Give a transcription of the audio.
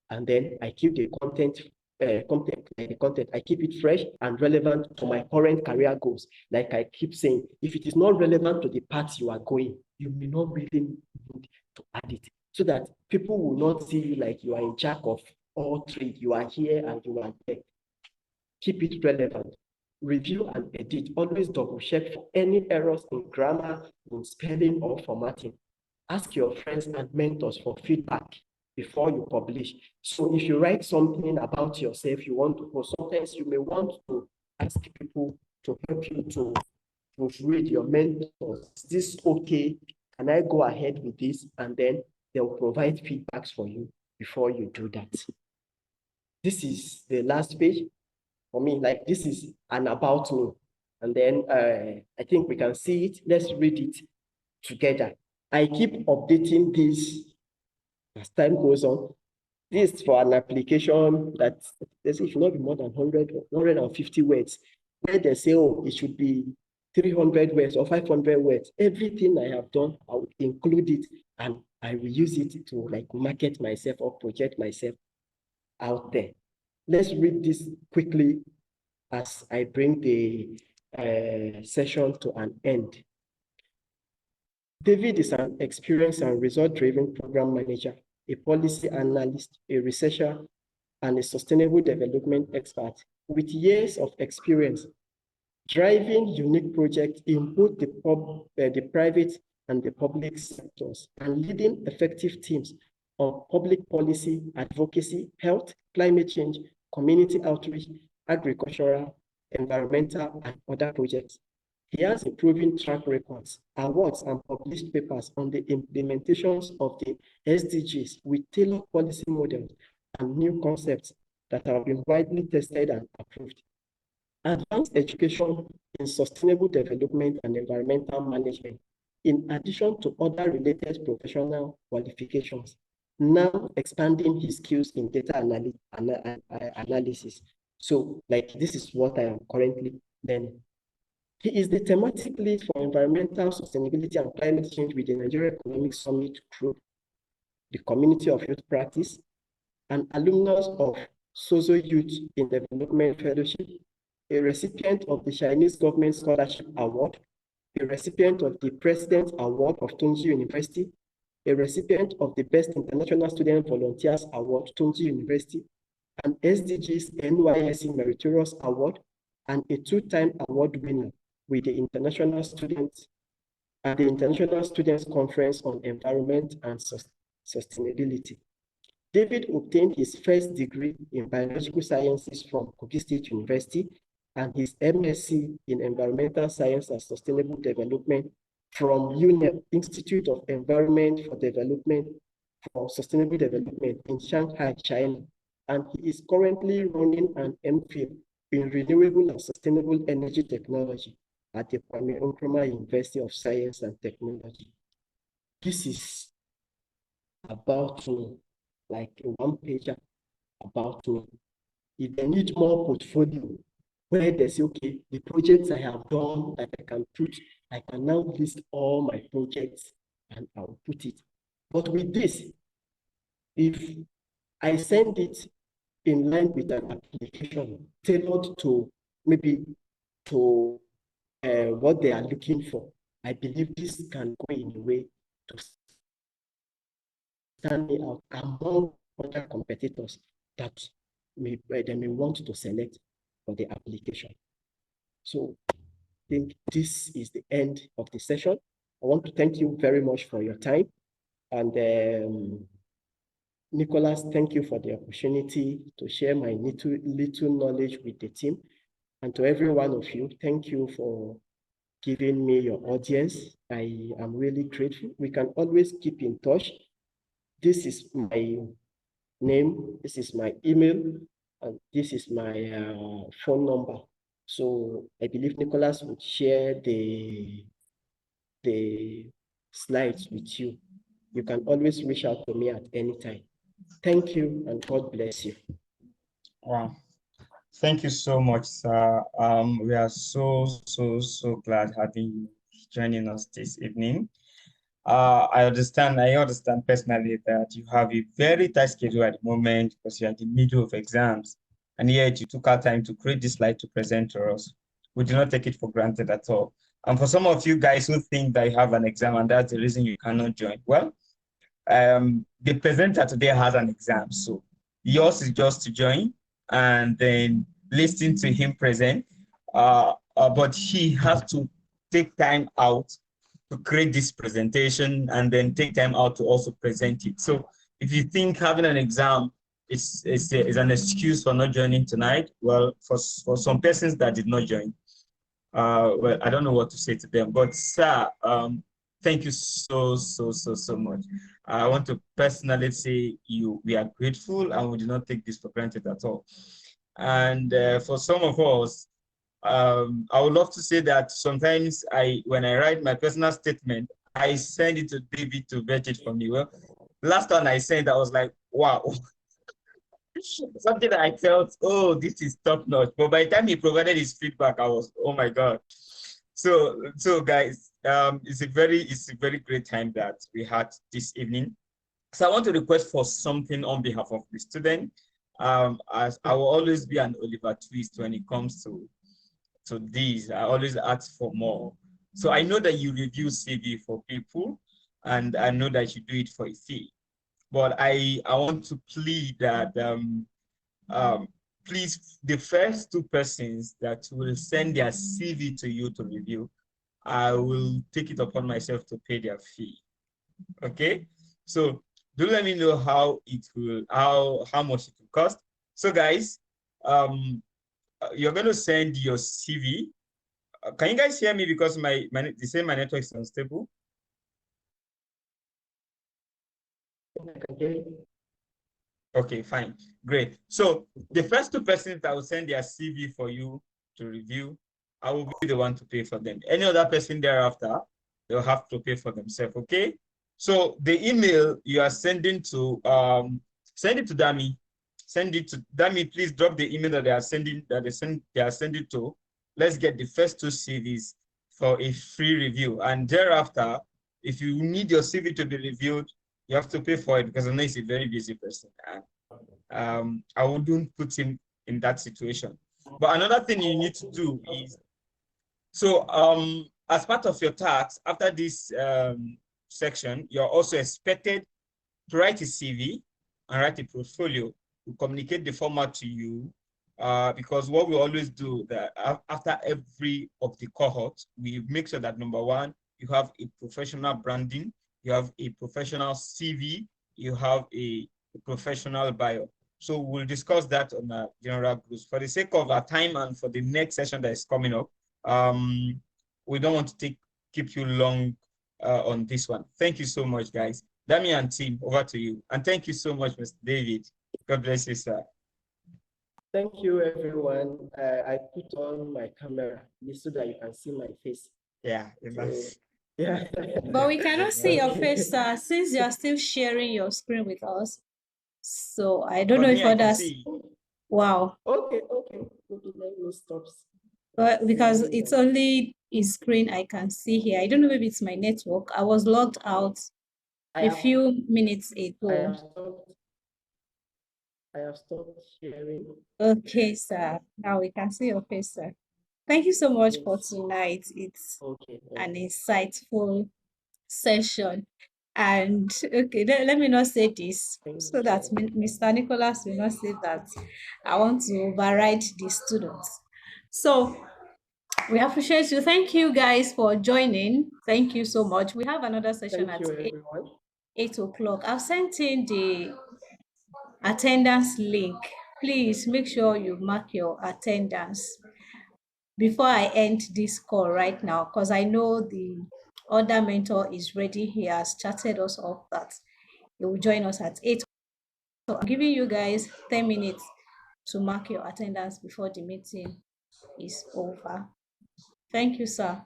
and then I keep the content, I keep it fresh and relevant to my current career goals. Like I keep saying, if it is not relevant to the path you are going, you may not really need to add it, so that people will not see you like you are in jack of all trade. You are here and you are there. Keep it relevant. Review and edit. Always double check for any errors in grammar, in spelling, or formatting. Ask your friends and mentors for feedback before you publish. So if you write something about yourself you want to post, sometimes you may want to ask people to help you to proofread your mentors. Is this okay? Can I go ahead with this? And then they'll provide feedbacks for you before you do that. This is the last page for me. Like, this is an about me. And then I think we can see it. Let's read it together. I keep updating this as time goes on. This is for an application that it should not be more than 100 or 150 words. Where they say, oh, it should be 300 words or 500 words. Everything I have done, I will include it and I will use it to like market myself or project myself out there. Let's read this quickly as I bring the session to an end. David is an experienced and result-driven program manager, a policy analyst, a researcher, and a sustainable development expert with years of experience driving unique projects in both the private and the public sectors, and leading effective teams on public policy, advocacy, health, climate change, community outreach, agricultural, environmental, and other projects. He has a proven track records, awards, and published papers on the implementations of the SDGs with tailored policy models and new concepts that have been widely tested and approved. Advanced education in sustainable development and environmental management, in addition to other related professional qualifications, now expanding his skills in data analysis. So, like, this is what I am currently learning. He is the thematic lead for environmental sustainability and climate change with the Nigeria Economic Summit Group, the Community of Youth Practice, an alumnus of Sozo Youth in Development Fellowship, a recipient of the Chinese Government Scholarship Award, a recipient of the President Award of Tunji University, a recipient of the Best International Student Volunteers Award, Tunji University, an SDGs NYSC Meritorious Award, and a two-time award winner with the International Students at the International Students Conference on Environment and Sustainability. David obtained his first degree in biological sciences from Kogi State University and his MSc in environmental science and sustainable development from UNEP, Institute of Environment for Development for Sustainable Development in Shanghai, China. And he is currently running an MPhil in renewable and sustainable energy technology at the Kwame Nkrumah University of Science and Technology. This is about me, like a one-pager about me. If they need more portfolio, where they say, okay, the projects I have done that I can put, I can now list all my projects and I'll put it. But with this, if I send it in line with an application tailored to maybe to what they are looking for, I believe this can go in a way to stand me out among other competitors that they may want to select for the application. So I think this is the end of the session. I want to thank you very much for your time. And Nicholas, thank you for the opportunity to share my little knowledge with the team. And to every one of you, thank you for giving me your audience. I am really grateful. We can always keep in touch. This is my name, this is my email, and this is my phone number. So I believe Nicholas would share the slides with you. You can always reach out to me at any time. Thank you, and God bless you. Wow. Thank you so much, sir. We are so glad having you joining us this evening. I understand personally that you have a very tight schedule at the moment because you're in the middle of exams, and yet you took our time to create this slide to present to us. We do not take it for granted at all. And for some of you guys who think that you have an exam and that's the reason you cannot join, well, the presenter today has an exam, so yours is just to join and then listen to him present. But he has to take time out to create this presentation and then take time out to also present it. So if you think having an exam is an excuse for not joining tonight, well, for some persons that did not join, well, I don't know what to say to them, but sir, thank you so much. I want to personally say we are grateful and we do not take this for granted at all. And for some of us, I would love to say that sometimes when I write my personal statement, I send it to David to vet it for me. Well, last time I sent, I was like, wow, something that I felt, oh, this is top notch. But by the time he provided his feedback, I was, oh my God. So guys, it's a very great time that we had this evening. So I want to request for something on behalf of the student. As I will always be an Oliver Twist when it comes to these. I always ask for more. So I know that you review CV for people, and I know that you do it for a fee. But I want to plead that um, please, the first two persons that will send their CV to you to review, I will take it upon myself to pay their fee. Okay, so do let me know how much it will cost. So guys, you're going to send your CV. Can you guys hear me because they say my network is unstable? I can hear you. Okay, fine, great. So the first two persons that will send their CV for you to review, I will be the one to pay for them. Any other person thereafter, they'll have to pay for themselves. Okay. So the email you are sending to send it to Dami. Send it to Dami. Please drop the email that they are sending to. Let's get the first two CVs for a free review, and thereafter, if you need your CV to be reviewed, you have to pay for it because I know he's a very busy person. And I wouldn't put him in that situation. But another thing you need to do is, so as part of your task, after this section, you're also expected to write a CV and write a portfolio to communicate the format to you. Because what we always do that after every of the cohort, we make sure that number one, you have a professional branding, you have a professional CV, you have a professional bio. So we'll discuss that on a general groups. For the sake of our time and for the next session that is coming up, we don't want to keep you long on this one. Thank you so much, guys. Dami and team, over to you. And thank you so much, Mr. David. God bless you, sir. Thank you, everyone. I put on my camera so that you can see my face. Yeah, so, yeah. But we cannot see your face, sir, since you are still sharing your screen with us. So I don't know if others. Wow. Okay. Let me stop. Because it's only his screen I can see here. I don't know, maybe it's my network. I was logged out a few minutes ago. I have stopped sharing. Okay, sir. Now we can see your face, sir. Thank you so much for tonight. It's an insightful session. And okay, let me not say this so that Mr. Nicholas will not say that I want to override the students. So we appreciate you. Thank you guys for joining. Thank you so much. We have another session at 8 o'clock. I've sent in the attendance link. Please make sure you mark your attendance before I end this call right now, because I know the other mentor is ready. He has chatted us off that he will join us at 8. So I'm giving you guys 10 minutes to mark your attendance before the meeting is over. Thank you, sir.